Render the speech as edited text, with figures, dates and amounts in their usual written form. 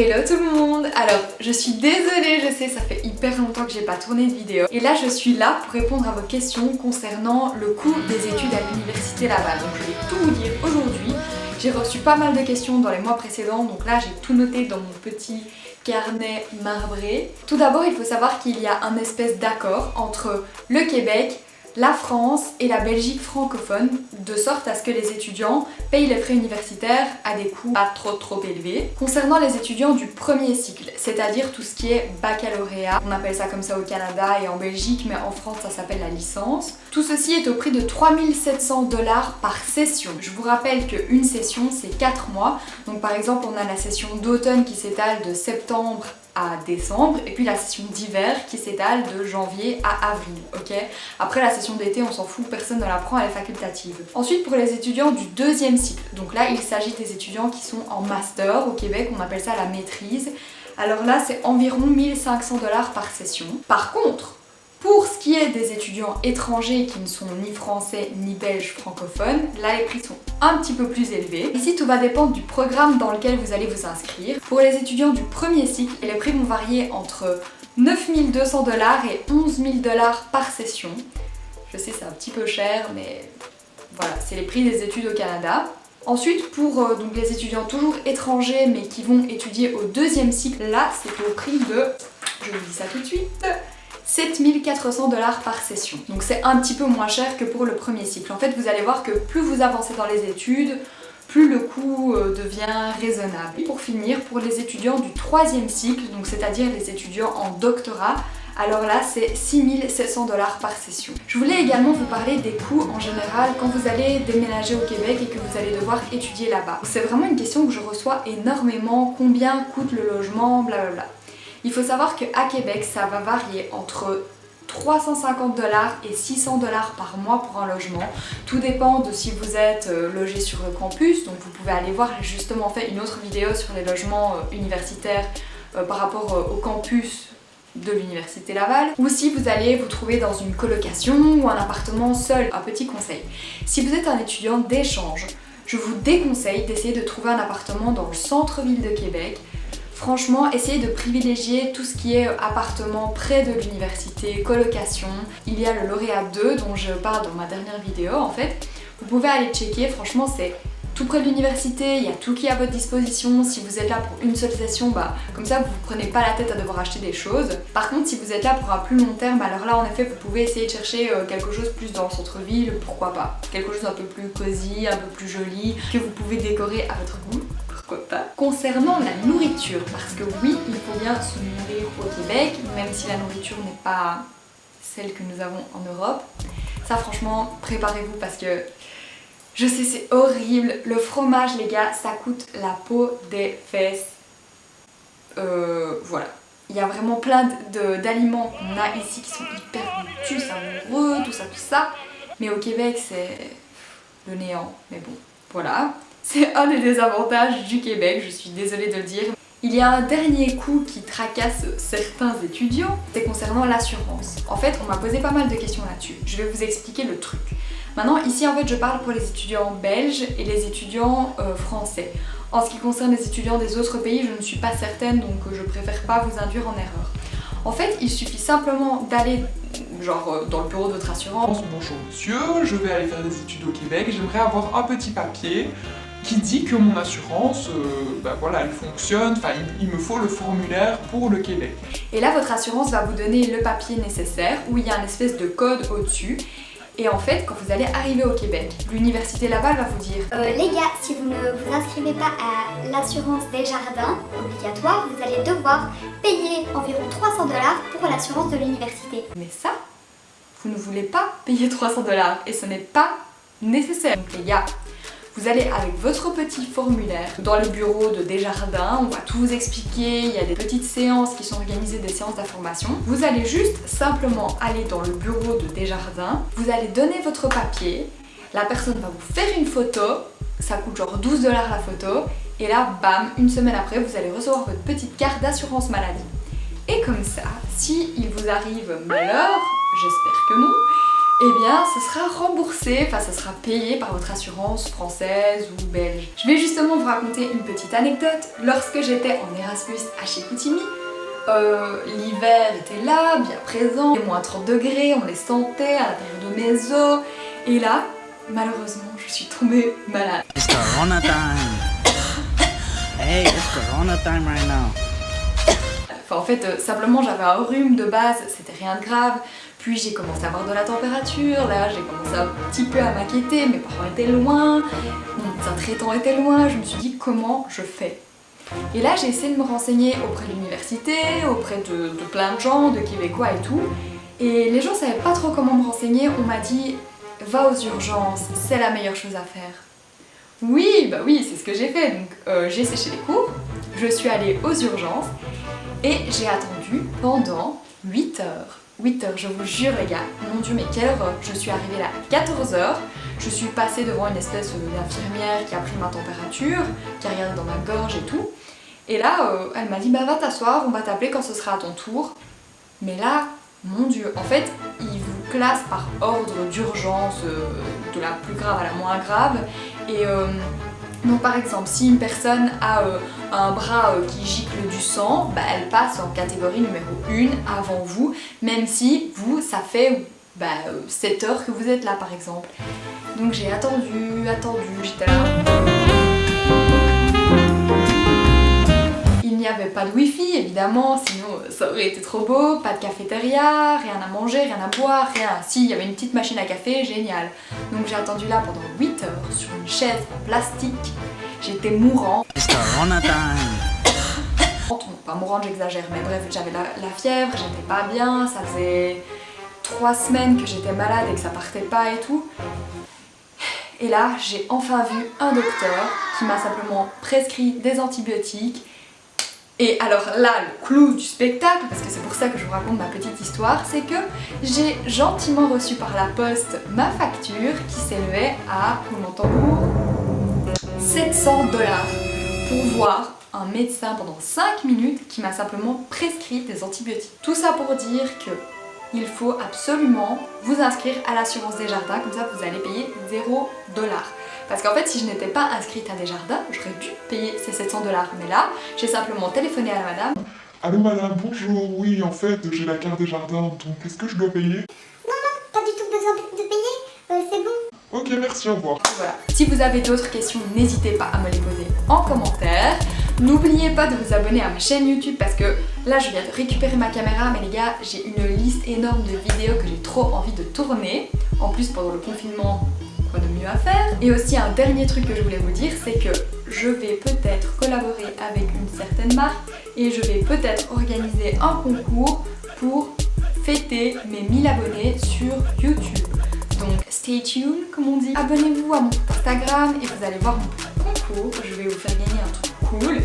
Hello tout le monde. Alors je suis désolée, je sais ça fait hyper longtemps que j'ai pas tourné de vidéo et là je suis là pour répondre à vos questions concernant le coût des études à l'université Laval. Donc je vais tout vous dire aujourd'hui. J'ai reçu pas mal de questions dans les mois précédents, donc là j'ai tout noté dans mon petit carnet marbré. Tout d'abord il faut savoir qu'il y a un espèce d'accord entre le Québec, la France et la Belgique francophone, de sorte à ce que les étudiants payent les frais universitaires à des coûts pas trop élevés. Concernant les étudiants du premier cycle, c'est-à-dire tout ce qui est baccalauréat, on appelle ça comme ça au Canada et en Belgique, mais en France ça s'appelle la licence. Tout ceci est au prix de 3700 $ par session. Je vous rappelle qu'une session c'est 4 mois, donc par exemple on a la session d'automne qui s'étale de septembre à décembre et puis la session d'hiver qui s'étale de janvier à avril, ok? Après la session d'été on s'en fout, personne ne la prend, elle est facultative. Ensuite pour les étudiants du deuxième cycle, donc là il s'agit des étudiants qui sont en master au Québec, on appelle ça la maîtrise. Alors là c'est environ 1500 $ par session. Par contre, pour ce qui est des étudiants étrangers qui ne sont ni français ni belges francophones, là les prix sont un petit peu plus élevés. Ici tout va dépendre du programme dans lequel vous allez vous inscrire. Pour les étudiants du premier cycle, les prix vont varier entre 9200 $ et 11 000 $ par session. Je sais c'est un petit peu cher mais voilà, c'est les prix des études au Canada. Ensuite pour donc les étudiants toujours étrangers mais qui vont étudier au deuxième cycle, là c'est au prix de, je vous dis ça tout de suite, 7400 $ par session. Donc c'est un petit peu moins cher que pour le premier cycle. En fait vous allez voir que plus vous avancez dans les études, plus le coût devient raisonnable. Et pour finir, pour les étudiants du troisième cycle, donc c'est-à-dire les étudiants en doctorat, alors là c'est 6700 $ par session. Je voulais également vous parler des coûts en général quand vous allez déménager au Québec et que vous allez devoir étudier là-bas. C'est vraiment une question que je reçois énormément, combien coûte le logement, blablabla. Il faut savoir qu'à Québec, ça va varier entre 350 $ et 600 $ par mois pour un logement. Tout dépend de si vous êtes logé sur le campus, donc vous pouvez aller voir, j'ai justement fait une autre vidéo sur les logements universitaires par rapport au campus de l'université Laval, ou si vous allez vous trouver dans une colocation ou un appartement seul. Un petit conseil, si vous êtes un étudiant d'échange, je vous déconseille d'essayer de trouver un appartement dans le centre-ville de Québec. Franchement, essayez de privilégier tout ce qui est appartement près de l'université, colocation. Il y a le lauréat 2 dont je parle dans ma dernière vidéo en fait. Vous pouvez aller checker, franchement c'est tout près de l'université, il y a tout qui est à votre disposition. Si vous êtes là pour une seule session, bah comme ça vous ne prenez pas la tête à devoir acheter des choses. Par contre si vous êtes là pour un plus long terme, alors là en effet vous pouvez essayer de chercher quelque chose plus dans le centre-ville, pourquoi pas. Quelque chose un peu plus cosy, un peu plus joli, que vous pouvez décorer à votre goût. Pas. Concernant la nourriture, parce que oui, il faut bien se nourrir au Québec, même si la nourriture n'est pas celle que nous avons en Europe. Ça franchement, préparez-vous parce que je sais c'est horrible. Le fromage les gars, ça coûte la peau des fesses. Voilà. Il y a vraiment plein d'aliments qu'on a ici qui sont hyper goûtus, savoureux, tout ça. Mais au Québec c'est le néant. Mais bon, voilà. C'est un des désavantages du Québec, je suis désolée de le dire. Il y a un dernier coût qui tracasse certains étudiants, c'est concernant l'assurance. En fait, on m'a posé pas mal de questions là-dessus. Je vais vous expliquer le truc. Maintenant, ici en fait, je parle pour les étudiants belges et les étudiants français. En ce qui concerne les étudiants des autres pays, je ne suis pas certaine, donc je préfère pas vous induire en erreur. En fait, il suffit simplement d'aller genre dans le bureau de votre assurance. Bonjour monsieur, je vais aller faire des études au Québec, j'aimerais avoir un petit papier qui dit que mon assurance, voilà, elle fonctionne, enfin il me faut le formulaire pour le Québec. Et là votre assurance va vous donner le papier nécessaire où il y a un espèce de code au-dessus. Et en fait, quand vous allez arriver au Québec, l'université Laval va vous dire les gars, si vous ne vous inscrivez pas à l'assurance Desjardins obligatoire, vous allez devoir payer environ 300 $ pour l'assurance de l'université. Mais ça, vous ne voulez pas payer 300 $ et ce n'est pas nécessaire. Donc les gars, vous allez avec votre petit formulaire dans le bureau de Desjardins, on va tout vous expliquer, il y a des petites séances qui sont organisées, des séances d'information. Vous allez juste simplement aller dans le bureau de Desjardins, vous allez donner votre papier, la personne va vous faire une photo, ça coûte genre 12 $ la photo, et là bam, une semaine après vous allez recevoir votre petite carte d'assurance maladie. Et comme ça, si il vous arrive malheur, j'espère que non, eh bien ce sera remboursé, enfin ça sera payé par votre assurance française ou belge. Je vais justement vous raconter une petite anecdote. Lorsque j'étais en Erasmus à Chicoutimi, l'hiver était là, bien présent, les moins 30 degrés, on les sentait à l'intérieur de mes os, et là, malheureusement, je suis tombée malade. It's Corona time. Hey, it's Corona time right now. Enfin en fait, simplement j'avais un rhume de base, c'était rien de grave. Puis j'ai commencé à avoir de la température, là j'ai commencé un petit peu à m'inquiéter, mes parents étaient loin, mon médecin traitant était loin, je me suis dit comment je fais. Et là j'ai essayé de me renseigner auprès de l'université, auprès de plein de gens, de Québécois et tout. Et les gens savaient pas trop comment me renseigner, on m'a dit va aux urgences, c'est la meilleure chose à faire. Oui, bah oui, c'est ce que j'ai fait, donc j'ai séché les cours, je suis allée aux urgences et j'ai attendu pendant 8 heures. 8 heures, je vous jure les gars, mon dieu mais quelle horreur. Je suis arrivée là à 14 heures, je suis passée devant une espèce d'infirmière qui a pris ma température, qui a regardé dans ma gorge et tout. Et là, elle m'a dit bah va t'asseoir, on va t'appeler quand ce sera à ton tour. Mais là, mon dieu, en fait, ils vous classent par ordre d'urgence, de la plus grave à la moins grave. Et donc par exemple, si une personne a un bras qui gicle du sang, bah, elle passe en catégorie numéro 1 avant vous, même si vous, ça fait 7 heures que vous êtes là par exemple. Donc j'ai attendu, j'étais là. Il n'y avait pas de wifi évidemment, sinon ça aurait été trop beau, pas de cafétéria, rien à manger, rien à boire, rien. Si, il y avait une petite machine à café, génial. Donc j'ai attendu là pendant 8 heures sur une chaise en plastique, j'étais mourante. It's Corona time. Non, pas mourante, j'exagère, mais bref, j'avais la fièvre, j'étais pas bien, ça faisait 3 semaines que j'étais malade et que ça partait pas et tout. Et là, j'ai enfin vu un docteur qui m'a simplement prescrit des antibiotiques. Et alors là, le clou du spectacle, parce que c'est pour ça que je vous raconte ma petite histoire, c'est que j'ai gentiment reçu par la poste ma facture qui s'élevait à, $700 pour voir un médecin pendant 5 minutes qui m'a simplement prescrit des antibiotiques. Tout ça pour dire que il faut absolument vous inscrire à l'assurance Desjardins, comme ça vous allez payer $0. Parce qu'en fait, si je n'étais pas inscrite à Desjardins, j'aurais dû payer ces $700. Mais là, j'ai simplement téléphoné à la madame. Allô madame, bonjour, oui en fait j'ai la carte Desjardins, donc est-ce que je dois payer? Non, pas du tout besoin de payer, c'est bon. Ok, merci, au revoir. Voilà. Si vous avez d'autres questions, n'hésitez pas à me les poser en commentaire. N'oubliez pas de vous abonner à ma chaîne YouTube parce que là je viens de récupérer ma caméra, mais les gars, j'ai une liste énorme de vidéos que j'ai trop envie de tourner. En plus, pendant le confinement, quoi de mieux à faire. Et aussi un dernier truc que je voulais vous dire, c'est que je vais peut-être collaborer avec une certaine marque et je vais peut-être organiser un concours pour fêter mes 1000 abonnés sur YouTube. Donc stay tuned, comme on dit. Abonnez-vous à mon compte Instagram et vous allez voir mon concours. Je vais vous faire gagner un truc cool.